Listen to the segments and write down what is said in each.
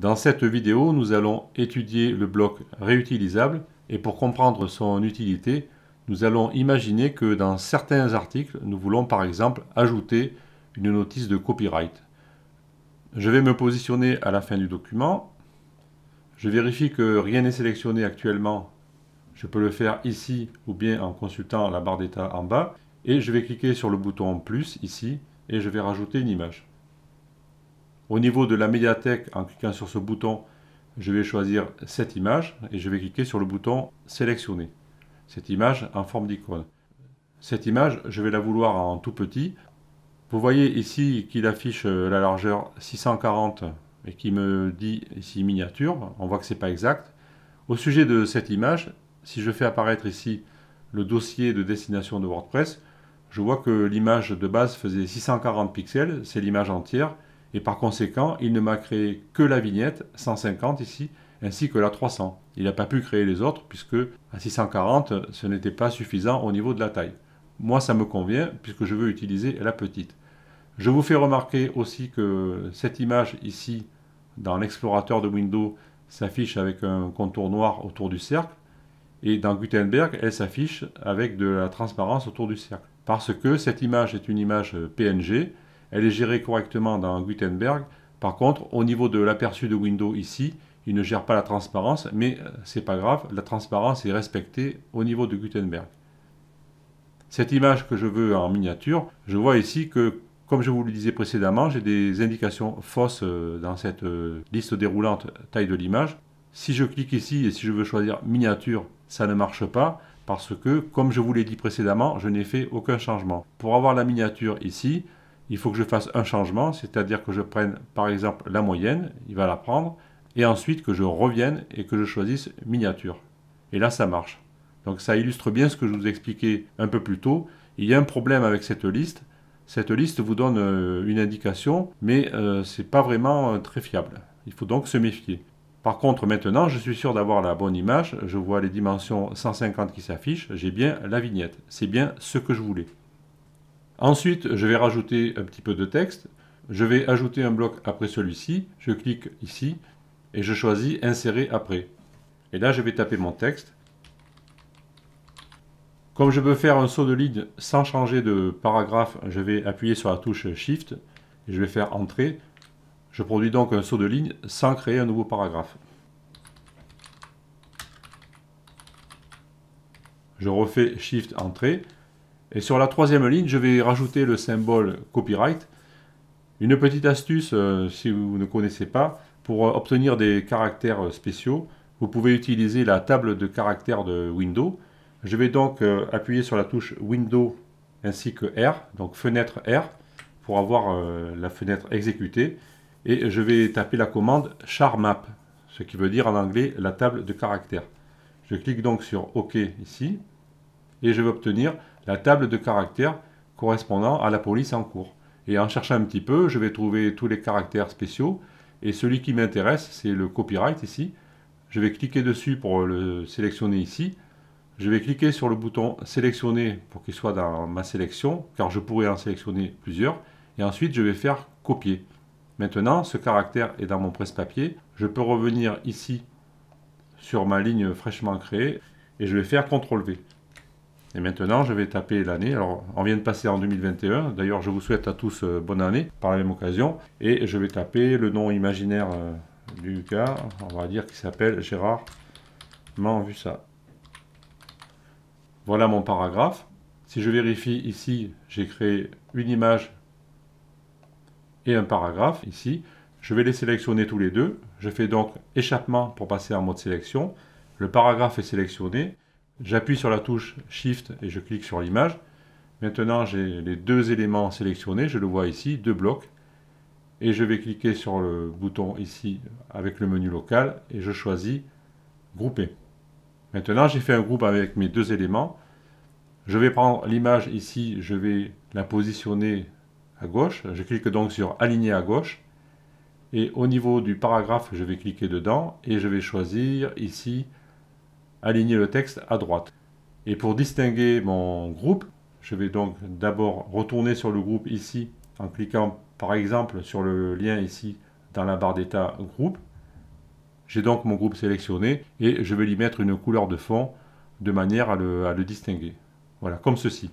Dans cette vidéo, nous allons étudier le bloc réutilisable et pour comprendre son utilité, nous allons imaginer que dans certains articles, nous voulons par exemple ajouter une notice de copyright. Je vais me positionner à la fin du document. Je vérifie que rien n'est sélectionné actuellement. Je peux le faire ici ou bien en consultant la barre d'état en bas. Et je vais cliquer sur le bouton plus ici et je vais rajouter une image. Au niveau de la médiathèque, en cliquant sur ce bouton, je vais choisir cette image et je vais cliquer sur le bouton sélectionner. Cette image en forme d'icône. Cette image, je vais la vouloir en tout petit. Vous voyez ici qu'il affiche la largeur 640 et qui me dit ici miniature. On voit que ce n'est pas exact. Au sujet de cette image, si je fais apparaître ici le dossier de destination de WordPress, je vois que l'image de base faisait 640 pixels, c'est l'image entière. Et par conséquent, il ne m'a créé que la vignette 150 ici, ainsi que la 300. Il n'a pas pu créer les autres, puisque à 640, ce n'était pas suffisant au niveau de la taille. Moi, ça me convient, puisque je veux utiliser la petite. Je vous fais remarquer aussi que cette image ici, dans l'explorateur de Windows, s'affiche avec un contour noir autour du cercle. Et dans Gutenberg, elle s'affiche avec de la transparence autour du cercle. Parce que cette image est une image PNG, elle est gérée correctement dans Gutenberg. Par contre, au niveau de l'aperçu de Windows ici, il ne gère pas la transparence, mais c'est pas grave, la transparence est respectée au niveau de Gutenberg. Cette image que je veux en miniature, je vois ici que, comme je vous le disais précédemment, j'ai des indications fausses dans cette liste déroulante taille de l'image. Si je clique ici et si je veux choisir miniature, ça ne marche pas parce que, comme je vous l'ai dit précédemment, je n'ai fait aucun changement. Pour avoir la miniature ici, il faut que je fasse un changement, c'est-à-dire que je prenne par exemple la moyenne, il va la prendre, et ensuite que je revienne et que je choisisse miniature. Et là, ça marche. Donc ça illustre bien ce que je vous expliquais un peu plus tôt. Il y a un problème avec cette liste. Cette liste vous donne une indication, mais ce n'est pas vraiment très fiable. Il faut donc se méfier. Par contre, maintenant, je suis sûr d'avoir la bonne image. Je vois les dimensions 150 qui s'affichent. J'ai bien la vignette. C'est bien ce que je voulais. Ensuite, je vais rajouter un petit peu de texte. Je vais ajouter un bloc après celui-ci. Je clique ici et je choisis Insérer après. Et là, je vais taper mon texte. Comme je veux faire un saut de ligne sans changer de paragraphe, je vais appuyer sur la touche Shift et je vais faire Entrée. Je produis donc un saut de ligne sans créer un nouveau paragraphe. Je refais Shift Entrée. Et sur la troisième ligne, je vais rajouter le symbole Copyright. Une petite astuce, si vous ne connaissez pas, pour obtenir des caractères spéciaux, vous pouvez utiliser la table de caractères de Windows. Je vais donc appuyer sur la touche Windows ainsi que R, donc fenêtre R, pour avoir la fenêtre exécutée. Et je vais taper la commande charmap, ce qui veut dire en anglais la table de caractères. Je clique donc sur OK ici, et je vais obtenir la table de caractères correspondant à la police en cours. Et en cherchant un petit peu, je vais trouver tous les caractères spéciaux. Et celui qui m'intéresse, c'est le copyright ici. Je vais cliquer dessus pour le sélectionner ici. Je vais cliquer sur le bouton sélectionner pour qu'il soit dans ma sélection, car je pourrais en sélectionner plusieurs. Et ensuite, je vais faire copier. Maintenant, ce caractère est dans mon presse-papier. Je peux revenir ici sur ma ligne fraîchement créée et je vais faire CTRL-V. Et maintenant, je vais taper l'année. Alors, on vient de passer en 2021. D'ailleurs, je vous souhaite à tous bonne année par la même occasion. Et je vais taper le nom imaginaire du gars. On va dire qu'il s'appelle Gérard Manvussa. Voilà mon paragraphe. Si je vérifie ici, j'ai créé une image et un paragraphe ici. Je vais les sélectionner tous les deux. Je fais donc échappement pour passer en mode sélection. Le paragraphe est sélectionné. J'appuie sur la touche Shift et je clique sur l'image. Maintenant, j'ai les deux éléments sélectionnés. Je le vois ici, deux blocs. Et je vais cliquer sur le bouton ici avec le menu local et je choisis Grouper. Maintenant, j'ai fait un groupe avec mes deux éléments. Je vais prendre l'image ici, je vais la positionner à gauche. Je clique donc sur Aligner à gauche. Et au niveau du paragraphe, je vais cliquer dedans et je vais choisir ici aligner le texte à droite. Et pour distinguer mon groupe, je vais donc d'abord retourner sur le groupe ici en cliquant par exemple sur le lien ici dans la barre d'état groupe. J'ai donc mon groupe sélectionné et je vais lui mettre une couleur de fond de manière à le distinguer. Voilà, comme ceci.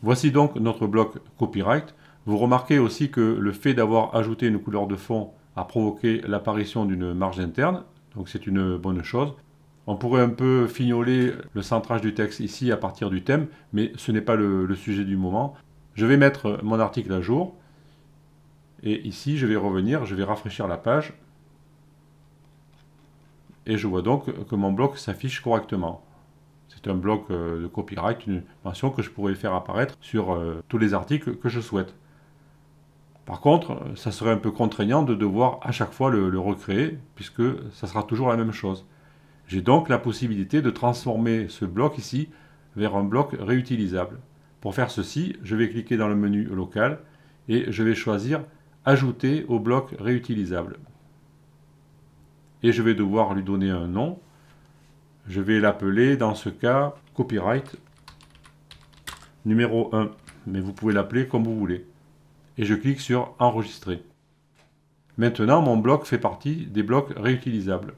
Voici donc notre bloc copyright. Vous remarquez aussi que le fait d'avoir ajouté une couleur de fond a provoqué l'apparition d'une marge interne, donc c'est une bonne chose. On pourrait un peu fignoler le centrage du texte ici à partir du thème, mais ce n'est pas le sujet du moment. Je vais mettre mon article à jour, et ici je vais revenir, je vais rafraîchir la page, et je vois donc que mon bloc s'affiche correctement. C'est un bloc de copyright, une mention que je pourrais faire apparaître sur tous les articles que je souhaite. Par contre, ça serait un peu contraignant de devoir à chaque fois le recréer, puisque ça sera toujours la même chose. J'ai donc la possibilité de transformer ce bloc ici vers un bloc réutilisable. Pour faire ceci, je vais cliquer dans le menu local et je vais choisir Ajouter au bloc réutilisable. Et je vais devoir lui donner un nom. Je vais l'appeler dans ce cas Copyright numéro 1, mais vous pouvez l'appeler comme vous voulez. Et je clique sur Enregistrer. Maintenant, mon bloc fait partie des blocs réutilisables.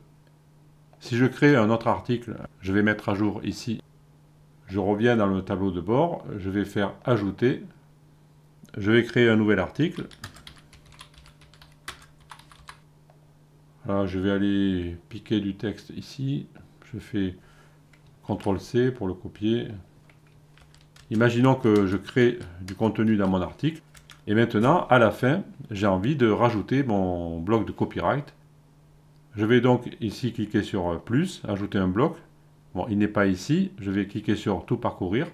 Si je crée un autre article, je vais mettre à jour ici. Je reviens dans le tableau de bord, je vais faire Ajouter. Je vais créer un nouvel article. Voilà, je vais aller piquer du texte ici. Je fais CTRL-C pour le copier. Imaginons que je crée du contenu dans mon article. Et maintenant, à la fin, j'ai envie de rajouter mon bloc de copyright. Je vais donc ici cliquer sur plus, ajouter un bloc. Bon, il n'est pas ici. Je vais cliquer sur tout parcourir.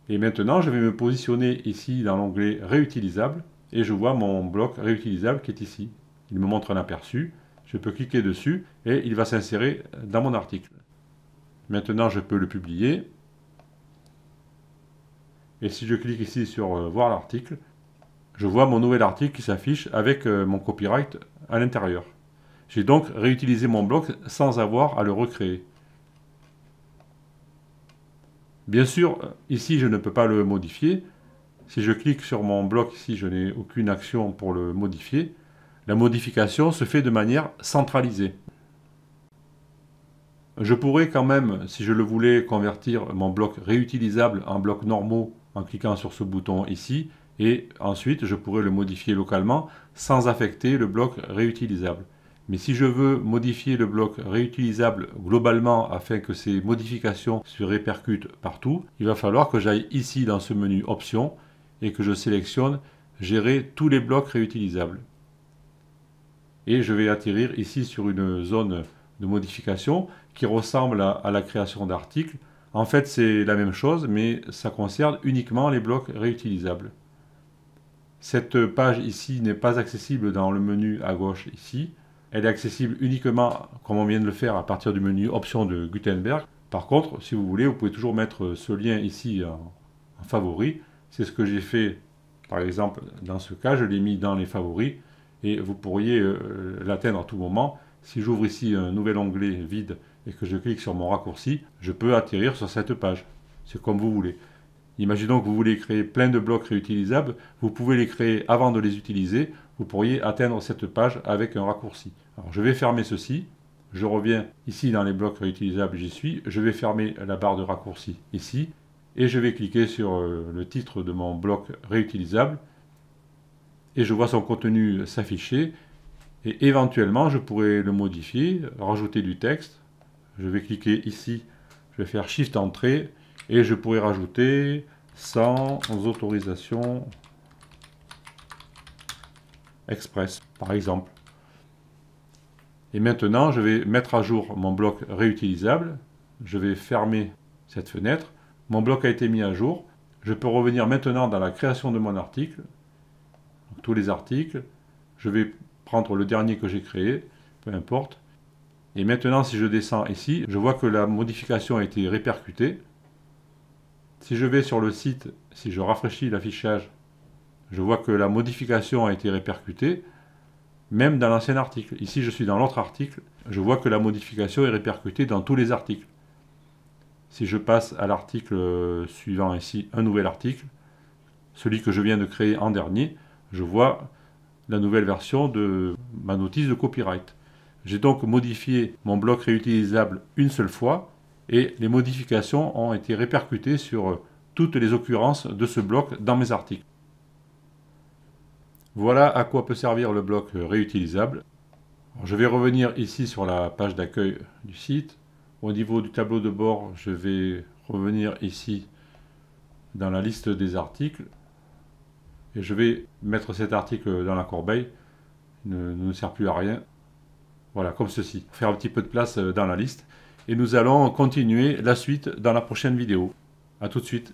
Et maintenant, je vais me positionner ici dans l'onglet réutilisable. Et je vois mon bloc réutilisable qui est ici. Il me montre un aperçu. Je peux cliquer dessus et il va s'insérer dans mon article. Maintenant, je peux le publier. Et si je clique ici sur voir l'article, je vois mon nouvel article qui s'affiche avec mon copyright à l'intérieur. J'ai donc réutilisé mon bloc sans avoir à le recréer. Bien sûr, ici, je ne peux pas le modifier. Si je clique sur mon bloc ici, je n'ai aucune action pour le modifier. La modification se fait de manière centralisée. Je pourrais quand même, si je le voulais, convertir mon bloc réutilisable en bloc normaux en cliquant sur ce bouton ici, et ensuite je pourrais le modifier localement sans affecter le bloc réutilisable. Mais si je veux modifier le bloc réutilisable globalement afin que ces modifications se répercutent partout, il va falloir que j'aille ici dans ce menu Options et que je sélectionne Gérer tous les blocs réutilisables. Et je vais atterrir ici sur une zone de modification qui ressemble à la création d'articles. En fait, c'est la même chose, mais ça concerne uniquement les blocs réutilisables. Cette page ici n'est pas accessible dans le menu à gauche ici. Elle est accessible uniquement, comme on vient de le faire, à partir du menu Options de Gutenberg. Par contre, si vous voulez, vous pouvez toujours mettre ce lien ici en favori. C'est ce que j'ai fait, par exemple, dans ce cas, je l'ai mis dans les favoris. Et vous pourriez l'atteindre à tout moment. Si j'ouvre ici un nouvel onglet vide et que je clique sur mon raccourci, je peux atterrir sur cette page. C'est comme vous voulez. Imaginons que vous voulez créer plein de blocs réutilisables, vous pouvez les créer avant de les utiliser, vous pourriez atteindre cette page avec un raccourci. Alors je vais fermer ceci, je reviens ici dans les blocs réutilisables, j'y suis, je vais fermer la barre de raccourci ici, et je vais cliquer sur le titre de mon bloc réutilisable, et je vois son contenu s'afficher, et éventuellement je pourrais le modifier, rajouter du texte. Je vais cliquer ici, je vais faire Shift Entrée, et je pourrais rajouter sans autorisation express, par exemple. Et maintenant, je vais mettre à jour mon bloc réutilisable. Je vais fermer cette fenêtre. Mon bloc a été mis à jour. Je peux revenir maintenant dans la création de mon article. Tous les articles. Je vais prendre le dernier que j'ai créé, peu importe. Et maintenant, si je descends ici, je vois que la modification a été répercutée. Si je vais sur le site, si je rafraîchis l'affichage, je vois que la modification a été répercutée, même dans l'ancien article. Ici, je suis dans l'autre article, je vois que la modification est répercutée dans tous les articles. Si je passe à l'article suivant ici, un nouvel article, celui que je viens de créer en dernier, je vois la nouvelle version de ma notice de copyright. J'ai donc modifié mon bloc réutilisable une seule fois et les modifications ont été répercutées sur toutes les occurrences de ce bloc dans mes articles. Voilà à quoi peut servir le bloc réutilisable. Alors, je vais revenir ici sur la page d'accueil du site. Au niveau du tableau de bord, je vais revenir ici dans la liste des articles et je vais mettre cet article dans la corbeille. Il ne sert plus à rien. Voilà, comme ceci. Faire un petit peu de place dans la liste. Et nous allons continuer la suite dans la prochaine vidéo. A tout de suite.